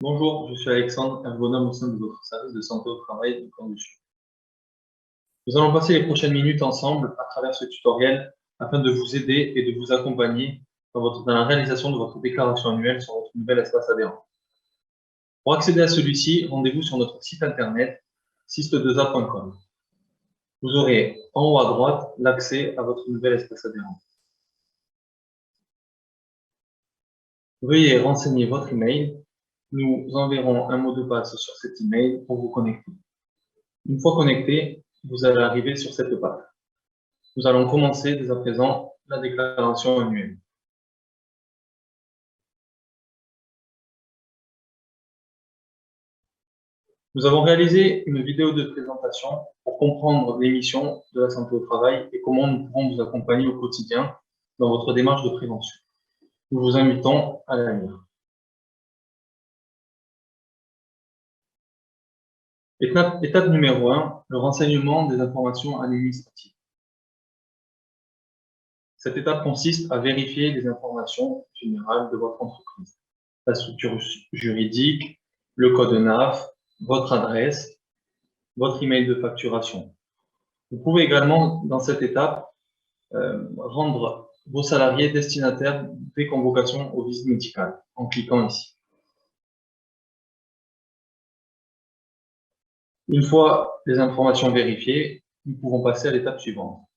Bonjour, je suis Alexandre, ergonome au sein de votre service de santé au travail de Camp-du-Sud. Nous allons passer les prochaines minutes ensemble à travers ce tutoriel afin de vous aider et de vous accompagner dans la réalisation de votre déclaration annuelle sur votre nouvel espace adhérent. Pour accéder à celui-ci, rendez-vous sur notre site internet syste2a.com. Vous aurez en haut à droite l'accès à votre nouvel espace adhérent. Veuillez renseigner votre email. Nous enverrons un mot de passe sur cet email pour vous connecter. Une fois connecté, vous allez arriver sur cette page. Nous allons commencer dès à présent la déclaration annuelle. Nous avons réalisé une vidéo de présentation pour comprendre les missions de la santé au travail et comment nous pouvons vous accompagner au quotidien dans votre démarche de prévention. Nous vous invitons à la lire. Étape numéro 1, le renseignement des informations administratives. Cette étape consiste à vérifier les informations générales de votre entreprise, la structure juridique, le code NAF, votre adresse, votre email de facturation. Vous pouvez également, dans cette étape, rendre vos salariés destinataires des convocations aux visites médicales en cliquant ici. Une fois les informations vérifiées, nous pouvons passer à l'étape suivante.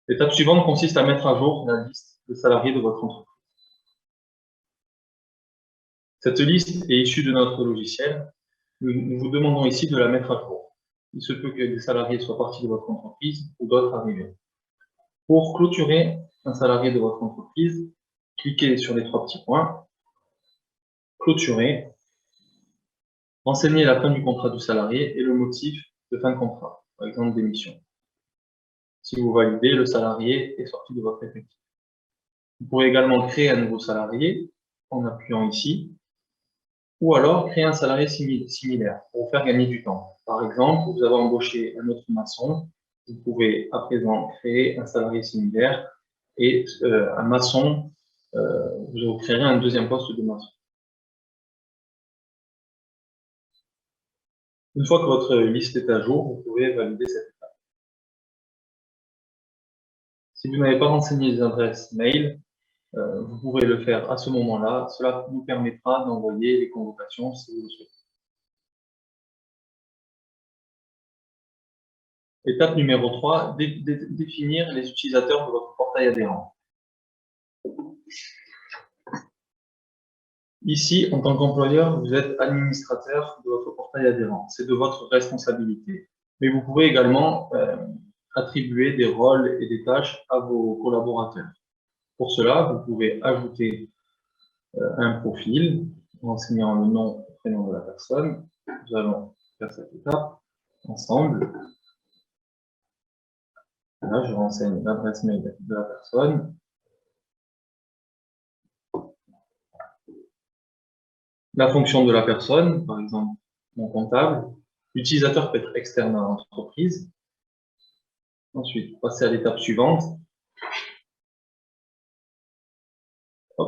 L'étape suivante consiste à mettre à jour la liste de salariés de votre entreprise. Cette liste est issue de notre logiciel. Nous vous demandons ici de la mettre à jour. Il se peut que des salariés soient partis de votre entreprise ou d'autres arrivés. Pour clôturer un salarié de votre entreprise, cliquez sur les trois petits points, clôturer, renseignez la fin du contrat du salarié et le motif de fin de contrat, par exemple démission. Si vous validez, le salarié est sorti de votre effectif. Vous pouvez également créer un nouveau salarié en appuyant ici, ou alors créer un salarié similaire pour vous faire gagner du temps. Par exemple, vous avez embauché un autre maçon, vous pouvez à présent créer un salarié similaire et un maçon, vous créerez un deuxième poste de maçon. Une fois que votre liste est à jour, vous pouvez valider cette étape. Si vous n'avez pas renseigné les adresses mail, vous pourrez le faire à ce moment-là. Cela vous permettra d'envoyer les convocations si vous le souhaitez. Étape numéro 3, définir les utilisateurs de votre portail adhérent. Ici, en tant qu'employeur, vous êtes administrateur de votre portail adhérent. C'est de votre responsabilité. Mais vous pouvez également attribuer des rôles et des tâches à vos collaborateurs. Pour cela, vous pouvez ajouter un profil, renseignant le nom et le prénom de la personne. Nous allons faire cette étape ensemble. Là, je renseigne l'adresse mail de la personne. La fonction de la personne, par exemple mon comptable. L'utilisateur peut être externe à l'entreprise. Ensuite, passer à l'étape suivante.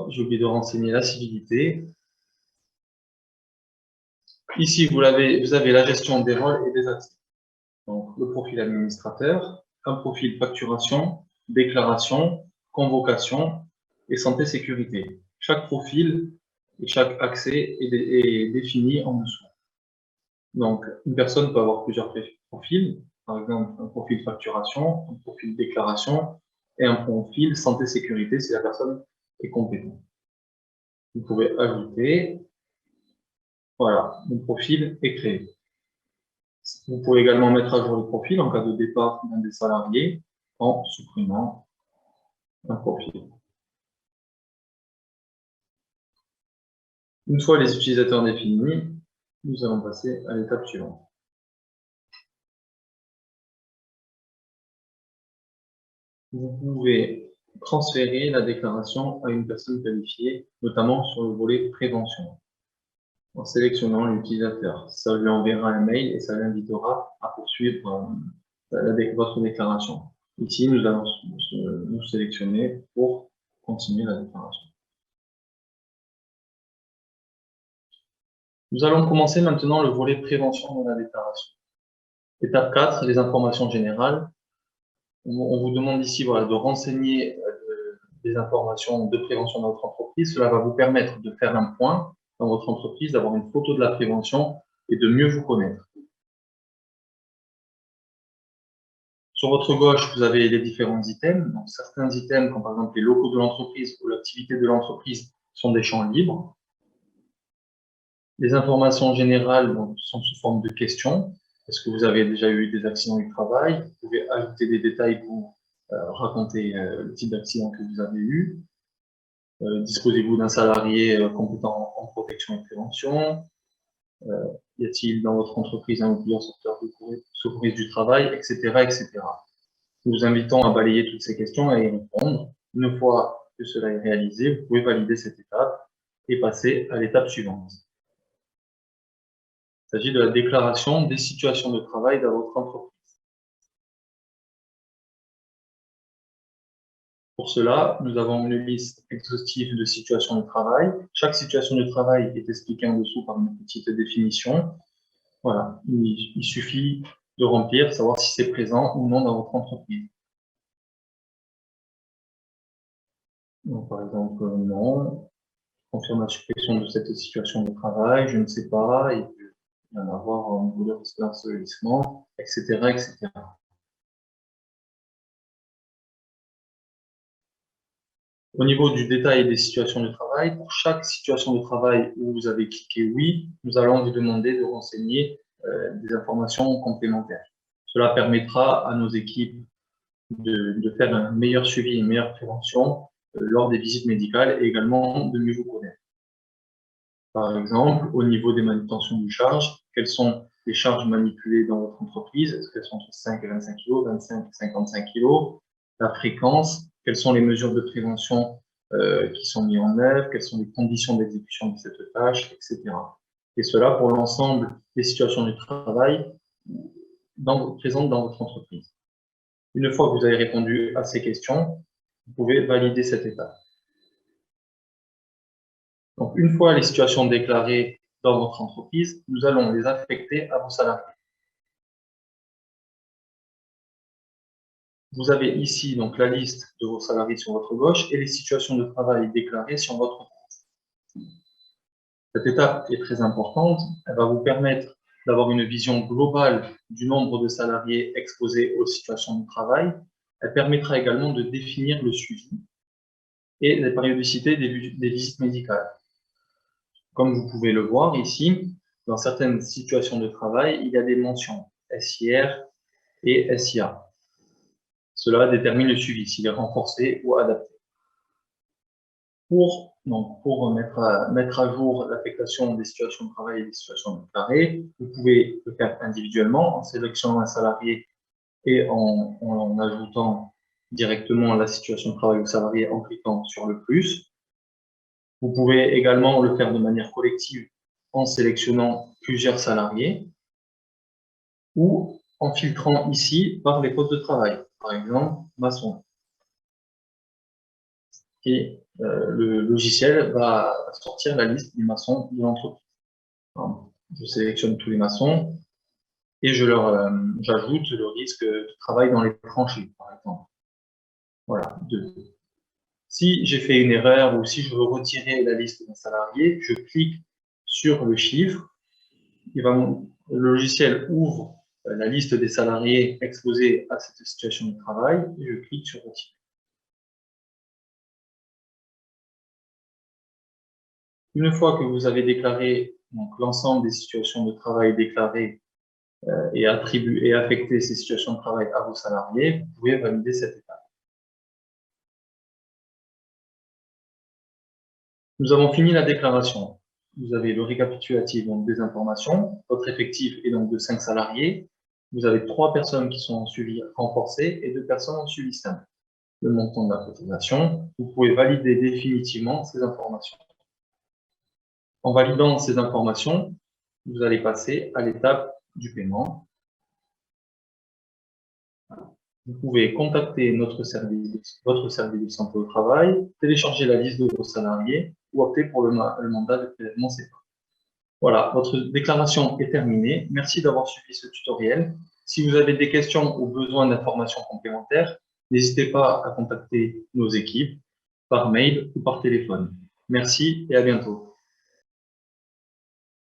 J'ai oublié de renseigner la civilité. Ici, vous avez la gestion des rôles et des accès. Donc, le profil administrateur, un profil facturation, déclaration, convocation et santé-sécurité. Chaque profil et chaque accès est défini en dessous. Donc, une personne peut avoir plusieurs profils, par exemple un profil facturation, un profil déclaration et un profil santé-sécurité si la personne est compétente. Vous pouvez ajouter, voilà, mon profil est créé. Vous pouvez également mettre à jour le profil en cas de départ d'un des salariés en supprimant un profil. Une fois les utilisateurs définis, nous allons passer à l'étape suivante. Vous pouvez transférer la déclaration à une personne qualifiée, notamment sur le volet prévention, en sélectionnant l'utilisateur. Ça lui enverra un mail et ça l'invitera à poursuivre votre déclaration. Ici, nous allons nous sélectionner pour continuer la déclaration. Nous allons commencer maintenant le volet prévention de la déclaration. Étape 4, les informations générales. On vous demande ici voilà, de renseigner des informations de prévention dans votre entreprise. Cela va vous permettre de faire un point dans votre entreprise, d'avoir une photo de la prévention et de mieux vous connaître. Sur votre gauche, vous avez les différents items. Donc, certains items, comme par exemple les locaux de l'entreprise ou l'activité de l'entreprise, sont des champs libres. Les informations générales sont sous forme de questions. Est-ce que vous avez déjà eu des accidents du travail? Vous pouvez ajouter des détails pour raconter le type d'accident que vous avez eu. Disposez-vous d'un salarié compétent en protection et prévention? Y a-t-il dans votre entreprise un ou plusieurs secteurs de secours du travail, etc., etc. Nous vous invitons à balayer toutes ces questions et à y répondre. Une fois que cela est réalisé, vous pouvez valider cette étape et passer à l'étape suivante. Il s'agit de la déclaration des situations de travail dans votre entreprise. Pour cela, nous avons une liste exhaustive de situations de travail. Chaque situation de travail est expliquée en dessous par une petite définition. Voilà, il suffit de remplir, savoir si c'est présent ou non dans votre entreprise. Donc, par exemple, non, confirme la suppression de cette situation de travail, je ne sais pas, et il y en avoir au niveau de l'ensevelissement, etc., etc. Au niveau du détail des situations de travail, pour chaque situation de travail où vous avez cliqué oui, nous allons vous demander de renseigner des informations complémentaires. Cela permettra à nos équipes de faire un meilleur suivi et une meilleure prévention lors des visites médicales et également de mieux vous connaître. Par exemple, au niveau des manutentions de charges, quelles sont les charges manipulées dans votre entreprise? Est-ce qu'elles sont entre 5 et 25 kg, 25 et 55 kg? La fréquence, quelles sont les mesures de prévention qui sont mises en œuvre? Quelles sont les conditions d'exécution de cette tâche, etc. Et cela pour l'ensemble des situations de travail présentes dans votre entreprise. Une fois que vous avez répondu à ces questions, vous pouvez valider cette étape. Donc, une fois les situations déclarées dans votre entreprise, nous allons les affecter à vos salariés. Vous avez ici donc la liste de vos salariés sur votre gauche et les situations de travail déclarées sur votre droite. Cette étape est très importante. Elle va vous permettre d'avoir une vision globale du nombre de salariés exposés aux situations de travail. Elle permettra également de définir le suivi et la périodicité des visites médicales. Comme vous pouvez le voir ici, dans certaines situations de travail, il y a des mentions SIR et SIA. Cela détermine le suivi, s'il est renforcé ou adapté. Pour mettre à jour l'affectation des situations de travail et des situations déclarées, vous pouvez le faire individuellement en sélectionnant un salarié et en ajoutant directement la situation de travail au salarié en cliquant sur le plus. Vous pouvez également le faire de manière collective en sélectionnant plusieurs salariés ou en filtrant ici par les postes de travail, par exemple maçon. Et le logiciel va sortir la liste des maçons de l'entreprise. Je sélectionne tous les maçons et j'ajoute le risque de travail dans les tranchées, par exemple. Voilà. Si j'ai fait une erreur ou si je veux retirer la liste d'un salarié, je clique sur le chiffre. Le logiciel ouvre la liste des salariés exposés à cette situation de travail et je clique sur retirer. Une fois que vous avez déclaré l'ensemble des situations de travail déclarées et affecté ces situations de travail à vos salariés, vous pouvez valider cette étape. Nous avons fini la déclaration. Vous avez le récapitulatif donc, des informations. Votre effectif est donc de 5 salariés. Vous avez 3 personnes qui sont en suivi renforcé et 2 personnes en suivi simple. Le montant de la cotisation, vous pouvez valider définitivement ces informations. En validant ces informations, vous allez passer à l'étape du paiement. Vous pouvez contacter votre service de santé au travail, télécharger la liste de vos salariés ou opter pour le mandat de prélèvement CEPA. Voilà, votre déclaration est terminée. Merci d'avoir suivi ce tutoriel. Si vous avez des questions ou besoin d'informations complémentaires, n'hésitez pas à contacter nos équipes par mail ou par téléphone. Merci et à bientôt.